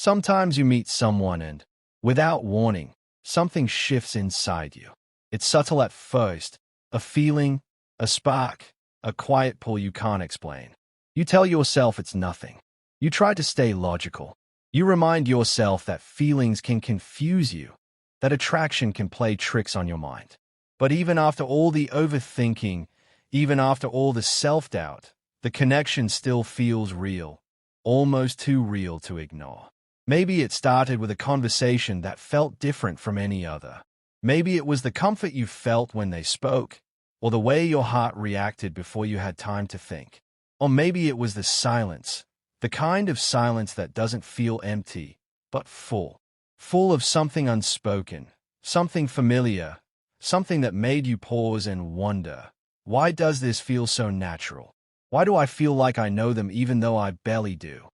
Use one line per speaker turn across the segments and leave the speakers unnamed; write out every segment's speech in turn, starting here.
Sometimes you meet someone and, without warning, something shifts inside you. It's subtle at first, a feeling, a spark, a quiet pull you can't explain. You tell yourself it's nothing. You try to stay logical. You remind yourself that feelings can confuse you, that attraction can play tricks on your mind. But even after all the overthinking, even after all the self-doubt, the connection still feels real, almost too real to ignore. Maybe it started with a conversation that felt different from any other. Maybe it was the comfort you felt when they spoke, or the way your heart reacted before you had time to think. Or maybe it was the silence, the kind of silence that doesn't feel empty, but full. Full of something unspoken, something familiar, something that made you pause and wonder, why does this feel so natural? Why do I feel like I know them even though I barely do?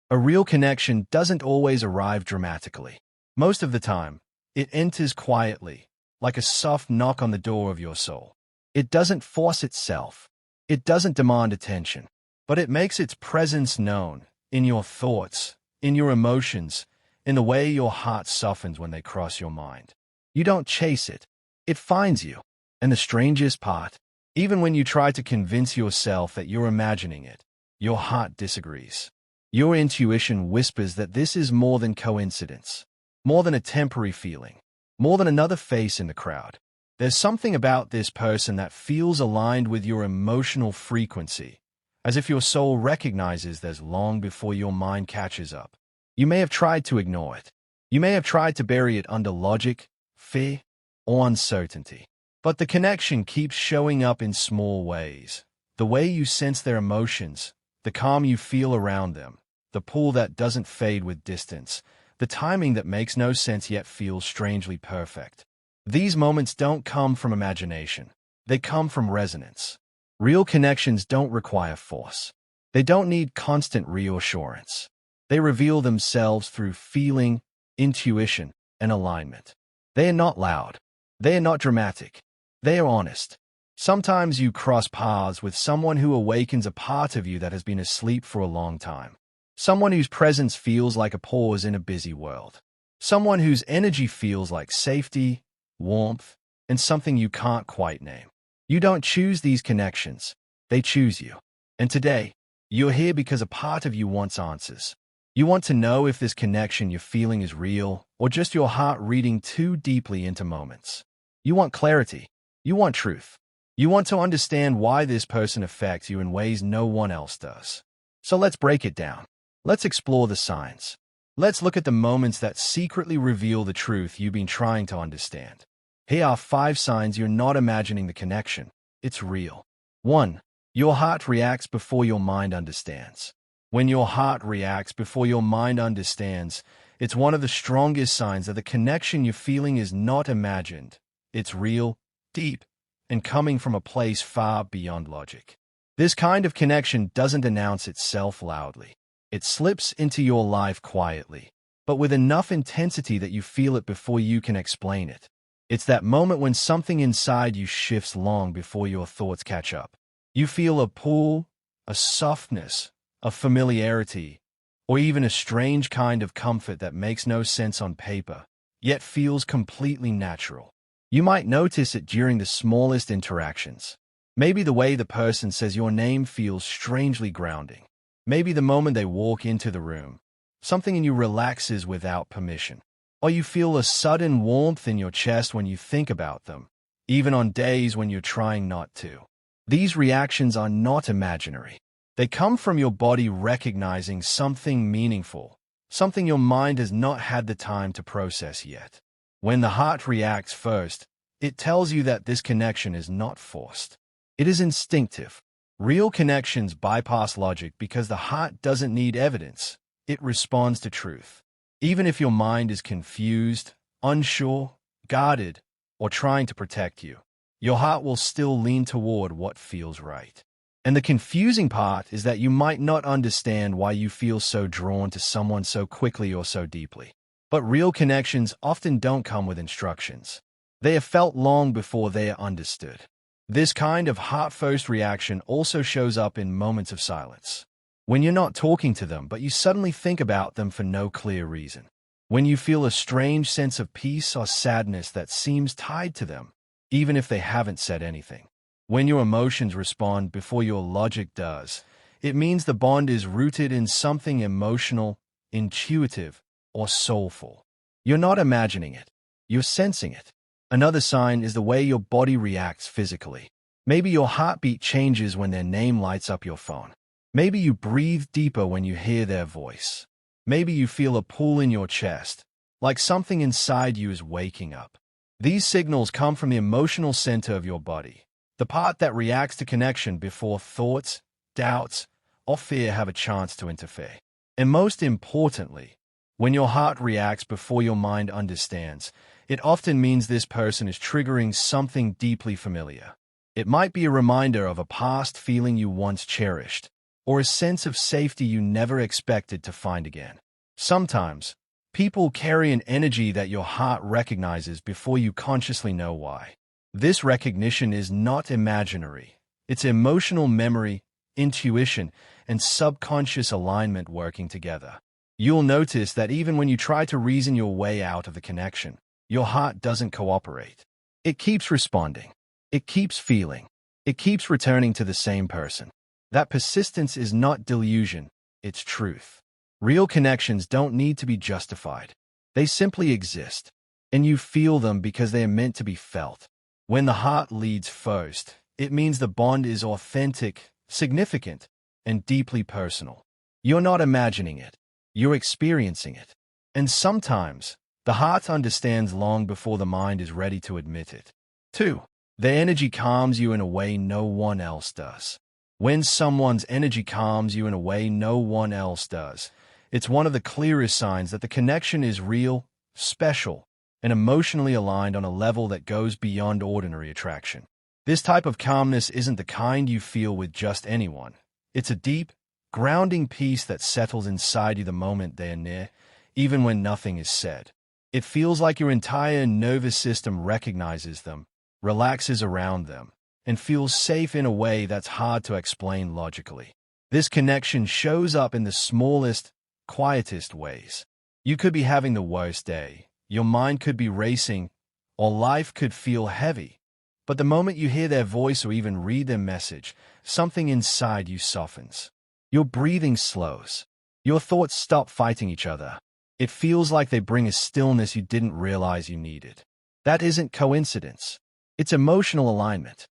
A real connection doesn't always arrive dramatically. Most of the time, it enters quietly, like a soft knock on the door of your soul. It doesn't force itself. It doesn't demand attention, but it makes its presence known in your thoughts, in your emotions, in the way your heart softens when they cross your mind. You don't chase it. It finds you. And the strangest part, even when you try to convince yourself that you're imagining it, your heart disagrees. Your intuition whispers that this is more than coincidence, more than a temporary feeling, more than another face in the crowd. There's something about this person that feels aligned with your emotional frequency, as if your soul recognizes this long before your mind catches up. You may have tried to ignore it. You may have tried to bury it under logic, fear, or uncertainty. But the connection keeps showing up in small ways. The way you sense their emotions, the calm you feel around them, the pull that doesn't fade with distance, the timing that makes no sense yet feels strangely perfect. These moments don't come from imagination. They come from resonance. Real connections don't require force. They don't need constant reassurance. They reveal themselves through feeling, intuition, and alignment. They are not loud. They are not dramatic. They are honest. Sometimes you cross paths with someone who awakens a part of you that has been asleep for a long time. Someone whose presence feels like a pause in a busy world. Someone whose energy feels like safety, warmth, and something you can't quite name. You don't choose these connections. They choose you. And today, you're here because a part of you wants answers. You want to know if this connection you're feeling is real or just your heart reading too deeply into moments. You want clarity. You want truth. You want to understand why this person affects you in ways no one else does. So let's break it down. Let's explore the signs. Let's look at the moments that secretly reveal the truth you've been trying to understand. Here are 5 signs you're not imagining the connection. It's real. 1. Your heart reacts before your mind understands. When your heart reacts before your mind understands, it's one of the strongest signs that the connection you're feeling is not imagined. It's real, deep, and coming from a place far beyond logic. This kind of connection doesn't announce itself loudly. It slips into your life quietly, but with enough intensity that you feel it before you can explain it. It's that moment when something inside you shifts long before your thoughts catch up. You feel a pull, a softness, a familiarity, or even a strange kind of comfort that makes no sense on paper, yet feels completely natural. You might notice it during the smallest interactions. Maybe the way the person says your name feels strangely grounding. Maybe the moment they walk into the room, something in you relaxes without permission. Or you feel a sudden warmth in your chest when you think about them, even on days when you're trying not to. These reactions are not imaginary. They come from your body recognizing something meaningful, something your mind has not had the time to process yet. When the heart reacts first, it tells you that this connection is not forced. It is instinctive. Real connections bypass logic because the heart doesn't need evidence. It responds to truth. Even if your mind is confused, unsure, guarded, or trying to protect you, your heart will still lean toward what feels right. And the confusing part is that you might not understand why you feel so drawn to someone so quickly or so deeply. But real connections often don't come with instructions. They are felt long before they are understood. This kind of heart-first reaction also shows up in moments of silence. When you're not talking to them, but you suddenly think about them for no clear reason. When you feel a strange sense of peace or sadness that seems tied to them, even if they haven't said anything. When your emotions respond before your logic does, it means the bond is rooted in something emotional, intuitive, or soulful. You're not imagining it. You're sensing it. Another sign is the way your body reacts physically. Maybe your heartbeat changes when their name lights up your phone. Maybe you breathe deeper when you hear their voice. Maybe you feel a pull in your chest, like something inside you is waking up. These signals come from the emotional center of your body, the part that reacts to connection before thoughts, doubts, or fear have a chance to interfere. And most importantly, when your heart reacts before your mind understands, it often means this person is triggering something deeply familiar. It might be a reminder of a past feeling you once cherished, or a sense of safety you never expected to find again. Sometimes, people carry an energy that your heart recognizes before you consciously know why. This recognition is not imaginary. It's emotional memory, intuition, and subconscious alignment working together. You'll notice that even when you try to reason your way out of the connection, your heart doesn't cooperate. It keeps responding. It keeps feeling. It keeps returning to the same person. That persistence is not delusion, it's truth. Real connections don't need to be justified. They simply exist, and you feel them because they are meant to be felt. When the heart leads first, it means the bond is authentic, significant, and deeply personal. You're not imagining it. You're experiencing it. And sometimes, the heart understands long before the mind is ready to admit it. 2. Their energy calms you in a way no one else does. When someone's energy calms you in a way no one else does, it's one of the clearest signs that the connection is real, special, and emotionally aligned on a level that goes beyond ordinary attraction. This type of calmness isn't the kind you feel with just anyone. It's a deep, grounding peace that settles inside you the moment they are near, even when nothing is said. It feels like your entire nervous system recognizes them, relaxes around them, and feels safe in a way that's hard to explain logically. This connection shows up in the smallest, quietest ways. You could be having the worst day, your mind could be racing, or life could feel heavy. But the moment you hear their voice or even read their message, something inside you softens. Your breathing slows. Your thoughts stop fighting each other. It feels like they bring a stillness you didn't realize you needed. That isn't coincidence. It's emotional alignment.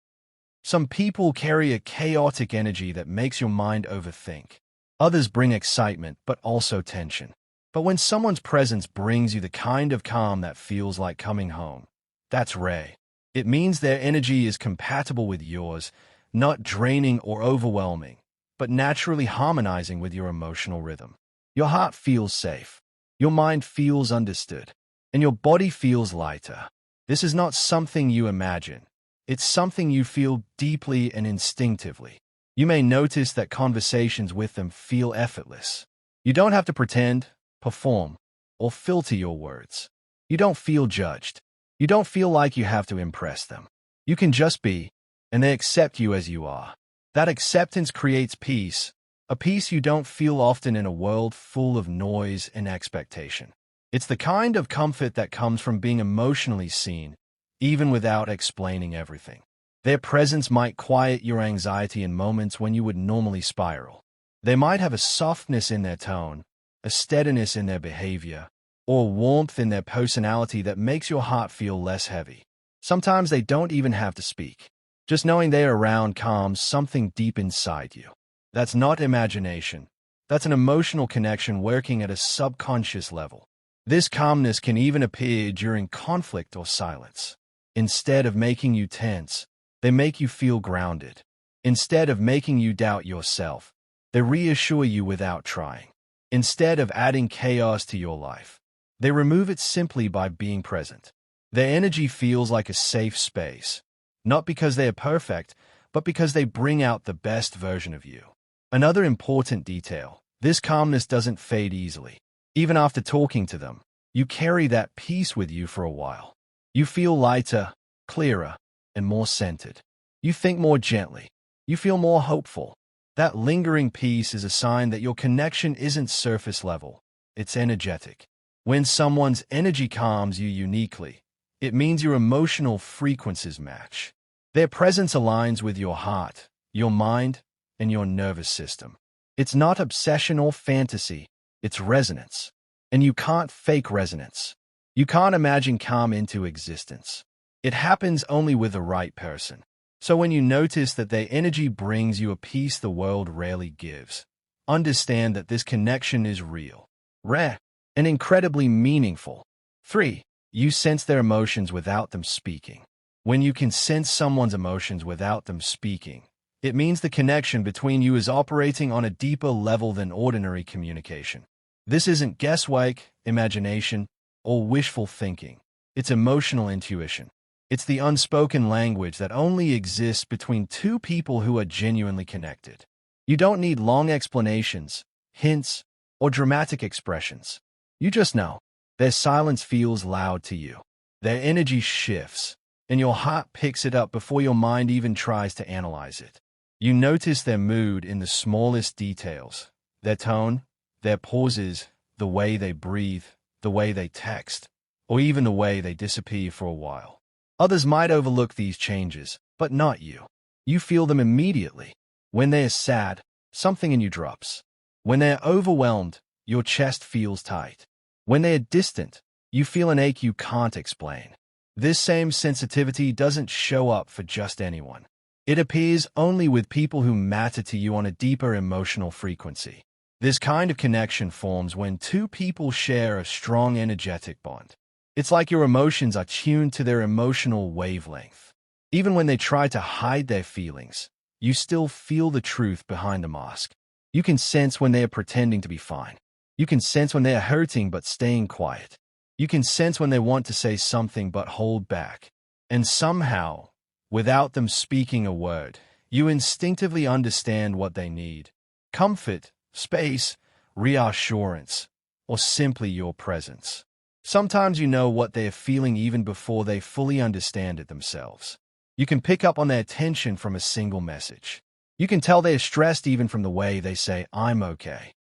Some people carry a chaotic energy that makes your mind overthink. Others bring excitement, but also tension. But when someone's presence brings you the kind of calm that feels like coming home, that's rare. It means their energy is compatible with yours, not draining or overwhelming, but naturally harmonizing with your emotional rhythm. Your heart feels safe. Your mind feels understood. And your body feels lighter. This is not something you imagine. It's something you feel deeply and instinctively. You may notice that conversations with them feel effortless. You don't have to pretend, perform, or filter your words. You don't feel judged. You don't feel like you have to impress them. You can just be, and they accept you as you are. That acceptance creates peace, a peace you don't feel often in a world full of noise and expectation. It's the kind of comfort that comes from being emotionally seen, even without explaining everything. Their presence might quiet your anxiety in moments when you would normally spiral. They might have a softness in their tone, a steadiness in their behavior, or warmth in their personality that makes your heart feel less heavy. Sometimes they don't even have to speak. Just knowing they are around calms something deep inside you. That's not imagination. That's an emotional connection working at a subconscious level. This calmness can even appear during conflict or silence. Instead of making you tense, they make you feel grounded. Instead of making you doubt yourself, they reassure you without trying. Instead of adding chaos to your life, they remove it simply by being present. Their energy feels like a safe space, not because they are perfect, but because they bring out the best version of you. Another important detail, this calmness doesn't fade easily. Even after talking to them, you carry that peace with you for a while. You feel lighter, clearer, and more centered. You think more gently. You feel more hopeful. That lingering peace is a sign that your connection isn't surface level, it's energetic. When someone's energy calms you uniquely, it means your emotional frequencies match. Their presence aligns with your heart, your mind, and your nervous system. It's not obsession or fantasy, it's resonance. And you can't fake resonance. You can't imagine calm into existence. It happens only with the right person. So when you notice that their energy brings you a peace the world rarely gives, understand that this connection is real, rare, and incredibly meaningful. 3. You sense their emotions without them speaking. When you can sense someone's emotions without them speaking, it means the connection between you is operating on a deeper level than ordinary communication. This isn't guesswork, imagination, or wishful thinking. It's emotional intuition. It's the unspoken language that only exists between two people who are genuinely connected. You don't need long explanations, hints, or dramatic expressions. You just know. Their silence feels loud to you. Their energy shifts, and your heart picks it up before your mind even tries to analyze it. You notice their mood in the smallest details, their tone, their pauses, the way they breathe, the way they text, or even the way they disappear for a while. Others might overlook these changes, but not you. You feel them immediately. When they are sad, something in you drops. When they are overwhelmed, your chest feels tight. When they are distant, you feel an ache you can't explain. This same sensitivity doesn't show up for just anyone. It appears only with people who matter to you on a deeper emotional frequency. This kind of connection forms when two people share a strong energetic bond. It's like your emotions are tuned to their emotional wavelength. Even when they try to hide their feelings, you still feel the truth behind the mask. You can sense when they are pretending to be fine. You can sense when they are hurting but staying quiet. You can sense when they want to say something but hold back. And somehow, without them speaking a word, you instinctively understand what they need. Comfort, space, reassurance, or simply your presence. Sometimes you know what they are feeling even before they fully understand it themselves. You can pick up on their tension from a single message. You can tell they're stressed even from the way they say, "I'm okay."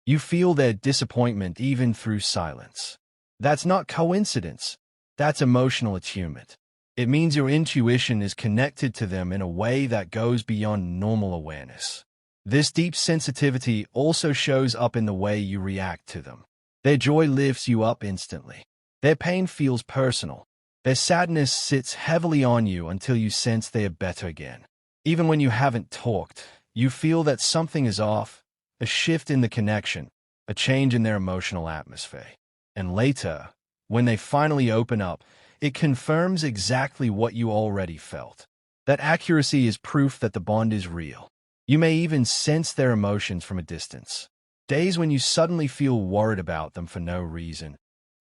You feel their disappointment even through silence. That's not coincidence. That's emotional attunement. It means your intuition is connected to them in a way that goes beyond normal awareness. This deep sensitivity also shows up in the way you react to them. Their joy lifts you up instantly. Their pain feels personal. Their sadness sits heavily on you until you sense they are better again. Even when you haven't talked, you feel that something is off, a shift in the connection, a change in their emotional atmosphere. And later, when they finally open up, it confirms exactly what you already felt. That accuracy is proof that the bond is real. You may even sense their emotions from a distance. Days when you suddenly feel worried about them for no reason,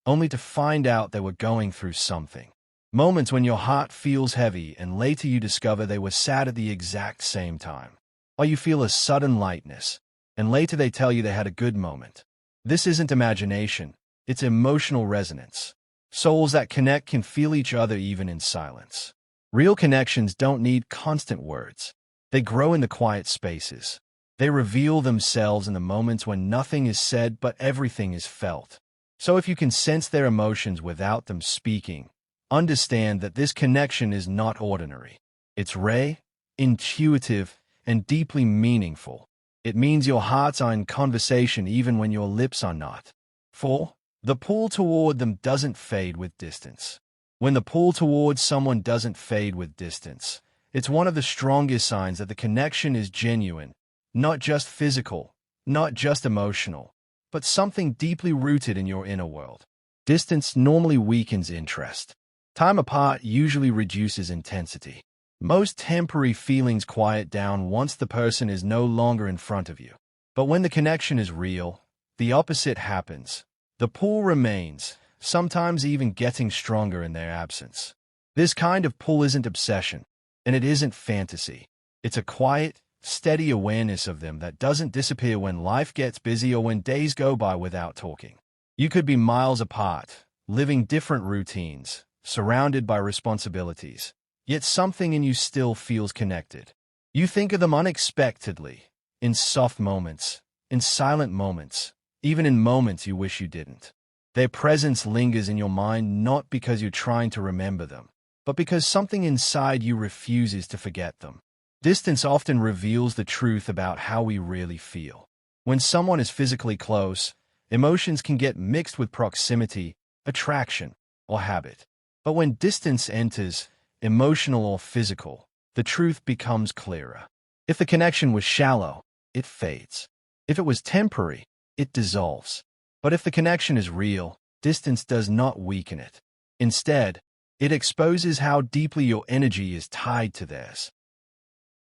only to find out they were going through something. Moments when your heart feels heavy and later you discover they were sad at the exact same time. Or you feel a sudden lightness, and later they tell you they had a good moment. This isn't imagination, it's emotional resonance. Souls that connect can feel each other even in silence. Real connections don't need constant words. They grow in the quiet spaces. They reveal themselves in the moments when nothing is said but everything is felt. So if you can sense their emotions without them speaking, understand that this connection is not ordinary. It's rare, intuitive, and deeply meaningful. It means your hearts are in conversation even when your lips are not. 4. The pull toward them doesn't fade with distance. When the pull towards someone doesn't fade with distance, it's one of the strongest signs that the connection is genuine, not just physical, not just emotional, but something deeply rooted in your inner world. Distance normally weakens interest. Time apart usually reduces intensity. Most temporary feelings quiet down once the person is no longer in front of you. But when the connection is real, the opposite happens. The pull remains, sometimes even getting stronger in their absence. This kind of pull isn't obsession, and it isn't fantasy. It's a quiet, steady awareness of them that doesn't disappear when life gets busy or when days go by without talking. You could be miles apart, living different routines, surrounded by responsibilities, yet something in you still feels connected. You think of them unexpectedly, in soft moments, in silent moments, even in moments you wish you didn't. Their presence lingers in your mind not because you're trying to remember them, but because something inside you refuses to forget them. Distance often reveals the truth about how we really feel. When someone is physically close, emotions can get mixed with proximity, attraction, or habit. But when distance enters, emotional or physical, the truth becomes clearer. If the connection was shallow, it fades. If it was temporary, it dissolves. But if the connection is real, distance does not weaken it. Instead, it exposes how deeply your energy is tied to theirs.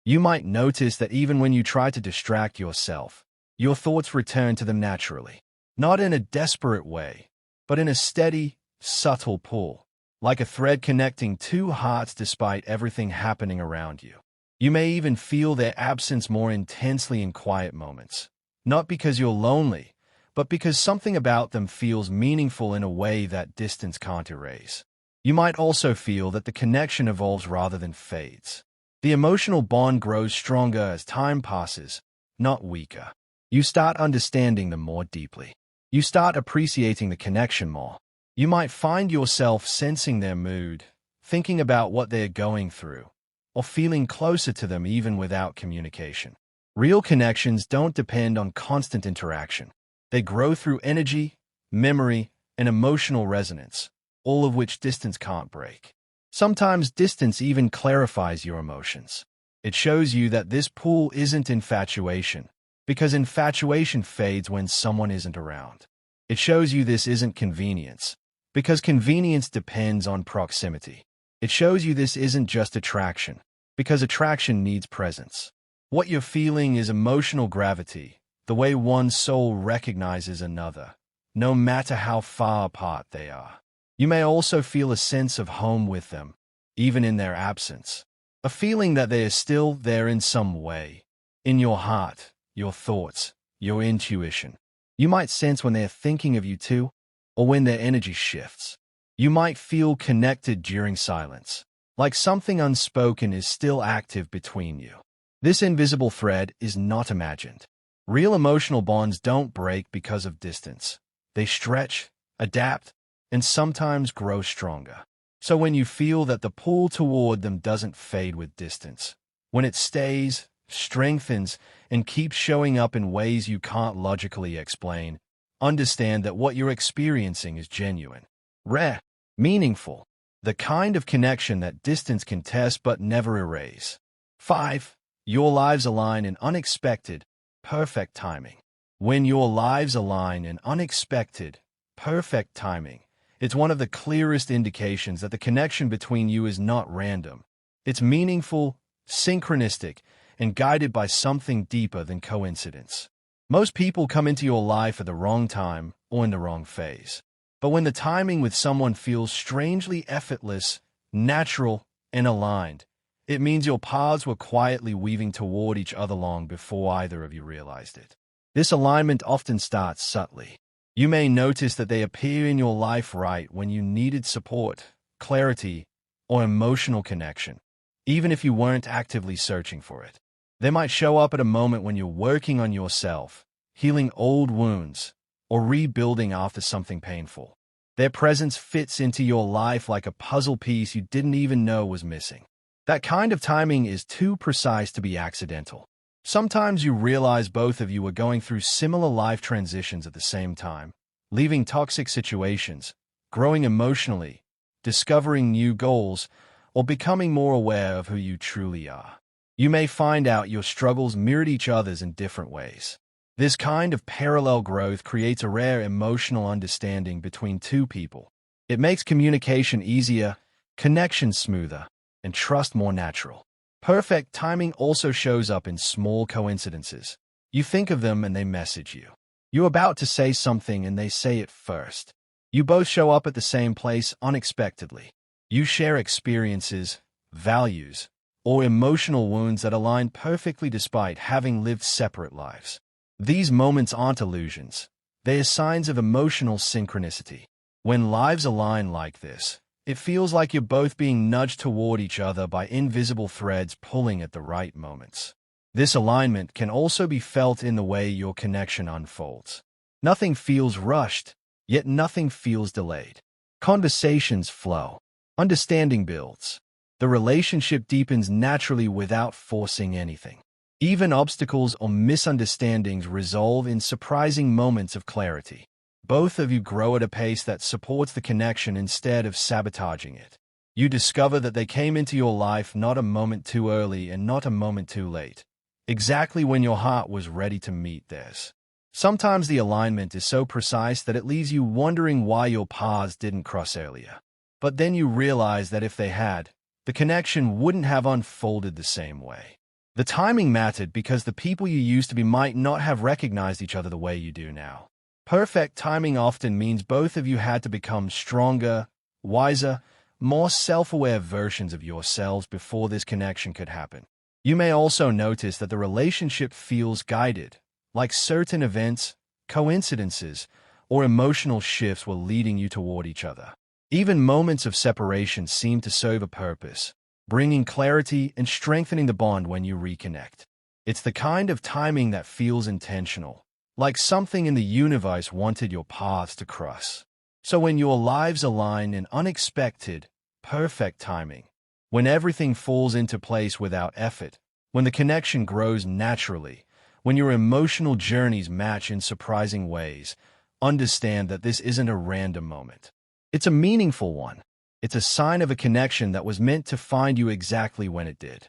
You might notice that even when you try to distract yourself, your thoughts return to them naturally. Not in a desperate way, but in a steady, subtle pull, like a thread connecting two hearts despite everything happening around you. You may even feel their absence more intensely in quiet moments, not because you're lonely, but because something about them feels meaningful in a way that distance can't erase. You might also feel that the connection evolves rather than fades. The emotional bond grows stronger as time passes, not weaker. You start understanding them more deeply. You start appreciating the connection more. You might find yourself sensing their mood, thinking about what they're going through, or feeling closer to them even without communication. Real connections don't depend on constant interaction. They grow through energy, memory, and emotional resonance, all of which distance can't break. Sometimes distance even clarifies your emotions. It shows you that this pull isn't infatuation, because infatuation fades when someone isn't around. It shows you this isn't convenience, because convenience depends on proximity. It shows you this isn't just attraction, because attraction needs presence. What you're feeling is emotional gravity, the way one soul recognizes another, no matter how far apart they are. You may also feel a sense of home with them, even in their absence. A feeling that they are still there in some way, in your heart, your thoughts, your intuition. You might sense when they're thinking of you too, or when their energy shifts. You might feel connected during silence, like something unspoken is still active between you. This invisible thread is not imagined. Real emotional bonds don't break because of distance. They stretch, adapt, and sometimes grow stronger. So when you feel that the pull toward them doesn't fade with distance, when it stays, strengthens, and keeps showing up in ways you can't logically explain, understand that what you're experiencing is genuine, rare, meaningful, the kind of connection that distance can test but never erase. 5. Your lives align in unexpected, perfect timing. When your lives align in unexpected, perfect timing, it's one of the clearest indications that the connection between you is not random. It's meaningful, synchronistic, and guided by something deeper than coincidence. Most people come into your life at the wrong time or in the wrong phase. But when the timing with someone feels strangely effortless, natural, and aligned, it means your paths were quietly weaving toward each other long before either of you realized it. This alignment often starts subtly. You may notice that they appear in your life right when you needed support, clarity, or emotional connection, even if you weren't actively searching for it. They might show up at a moment when you're working on yourself, healing old wounds, or rebuilding after something painful. Their presence fits into your life like a puzzle piece you didn't even know was missing. That kind of timing is too precise to be accidental. Sometimes you realize both of you are going through similar life transitions at the same time, leaving toxic situations, growing emotionally, discovering new goals, or becoming more aware of who you truly are. You may find out your struggles mirrored each other's in different ways. This kind of parallel growth creates a rare emotional understanding between two people. It makes communication easier, connection smoother, and trust more natural. Perfect timing also shows up in small coincidences. You think of them and they message you. You're about to say something and they say it first. You both show up at the same place unexpectedly. You share experiences, values, or emotional wounds that align perfectly despite having lived separate lives. These moments aren't illusions. They are signs of emotional synchronicity. When lives align like this, it feels like you're both being nudged toward each other by invisible threads pulling at the right moments. This alignment can also be felt in the way your connection unfolds. Nothing feels rushed, yet nothing feels delayed. Conversations flow. Understanding builds. The relationship deepens naturally without forcing anything. Even obstacles or misunderstandings resolve in surprising moments of clarity. Both of you grow at a pace that supports the connection instead of sabotaging it. You discover that they came into your life not a moment too early and not a moment too late, exactly when your heart was ready to meet theirs. Sometimes the alignment is so precise that it leaves you wondering why your paths didn't cross earlier. But then you realize that if they had, the connection wouldn't have unfolded the same way. The timing mattered because the people you used to be might not have recognized each other the way you do now. Perfect timing often means both of you had to become stronger, wiser, more self-aware versions of yourselves before this connection could happen. You may also notice that the relationship feels guided, like certain events, coincidences, or emotional shifts were leading you toward each other. Even moments of separation seem to serve a purpose, bringing clarity and strengthening the bond when you reconnect. It's the kind of timing that feels intentional, like something in the universe wanted your paths to cross. So when your lives align in unexpected, perfect timing, when everything falls into place without effort, when the connection grows naturally, when your emotional journeys match in surprising ways, understand that this isn't a random moment. It's a meaningful one. It's a sign of a connection that was meant to find you exactly when it did.